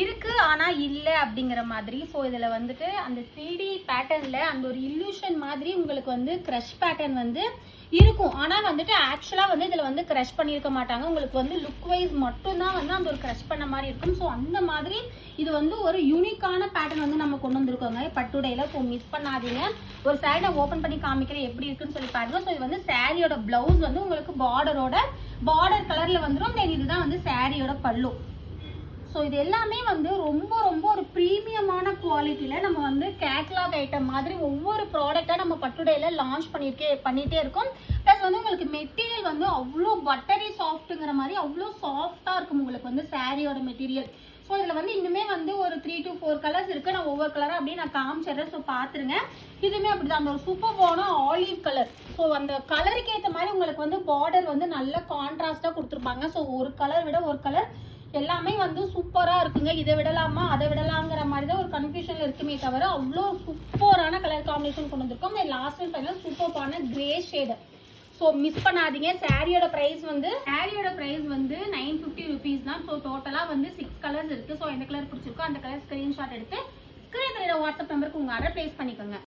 இருக்கு ஆனா இல்ல அப்படிங்கிற மாதிரி. ஸோ இதுல வந்துட்டு அந்த 3D பேட்டர்ன்ல அந்த ஒரு இல்லூஷன் மாதிரி உங்களுக்கு வந்து கிரஷ் பேட்டர்ன் வந்து இருக்கும். ஆனா வந்துட்டு ஆக்சுவலா வந்து இதுல வந்து கிரஷ் பண்ணியிருக்க மாட்டாங்க. உங்களுக்கு வந்து லுக் வைஸ் மட்டும்தான் வந்து அந்த ஒரு கிரஷ் பண்ண மாதிரி இருக்கும். ஸோ அந்த மாதிரி இது வந்து ஒரு யூனிக்கான பேட்டர்ன் வந்து நம்ம கொண்டு வந்திருக்கோங்க பட்டுடையில. ஸோ மிஸ் பண்ணாதீங்க. ஒரு சாரி நான் ஓப்பன் பண்ணி காமிக்கிறேன் எப்படி இருக்குன்னு சொல்லி பாருங்க. ஸோ இது வந்து சாரியோட பிளவுஸ் வந்து உங்களுக்கு பார்டர் கலர்ல வந்துடும். தென் இதுதான் வந்து சாரியோட பல்லு. ஸோ இது எல்லாமே வந்து ரொம்ப ரொம்ப ஒரு ப்ரீமியமான குவாலிட்டியில் நம்ம வந்து கேட்லாக் ஐட்டம் மாதிரி ஒவ்வொரு ப்ராடக்டாக நம்ம பட்டுடையில் லான்ச் பண்ணிகிட்டே இருக்கோம். ப்ளஸ் வந்து உங்களுக்கு மெட்டீரியல் வந்து அவ்வளோ பட்டரி சாஃப்ட்டுங்கிற மாதிரி அவ்வளோ சாஃப்டாக இருக்கும் உங்களுக்கு வந்து சாரியோட மெட்டீரியல். ஸோ இதில் வந்து இன்னுமே வந்து ஒரு 3 to 4 கலர்ஸ் இருக்குது. நான் ஒவ்வொரு கலராக அப்படியே நான் காமிச்சிடுறேன். ஸோ பார்த்துருங்க. இதுவுமே அப்படி தான் அந்த ஒரு சூப்பர்பான ஆலிவ் கலர். ஸோ அந்த கலருக்கு ஏற்ற மாதிரி உங்களுக்கு வந்து பார்டர் வந்து நல்ல கான்ட்ராஸ்டாக கொடுத்துருப்பாங்க. ஸோ ஒரு கலர் விட ஒரு கலர் எல்லாமே வந்து சூப்பராக இருக்குங்க. இதை விடலாமா அதை விடலாங்கிற மாதிரி தான் ஒரு கன்ஃபியூஷனில் இருக்குமே தவிர அவ்வளோ சூப்பரான கலர் காம்பினேஷன் கொண்டு வந்திருக்கோம். லாஸ்ட் டைம் பார்த்தீங்கன்னா சூப்பரான கிரே ஷேடு. ஸோ மிஸ் பண்ணாதீங்க. சாரியோட ப்ரைஸ் வந்து 950 ருபீஸ் தான். ஸோ டோட்டலாக வந்து 6 கலர்ஸ் இருக்குது. ஸோ எந்த கலர் பிடிச்சிருக்கோ அந்த கலர் ஸ்க்ரீன்ஷாட் எடுத்து ஸ்க்ரீன் வாட்ஸ்அப் நம்பருக்கு உங்கள் ஆர்டர் ப்ளேஸ் பண்ணிக்கோங்க.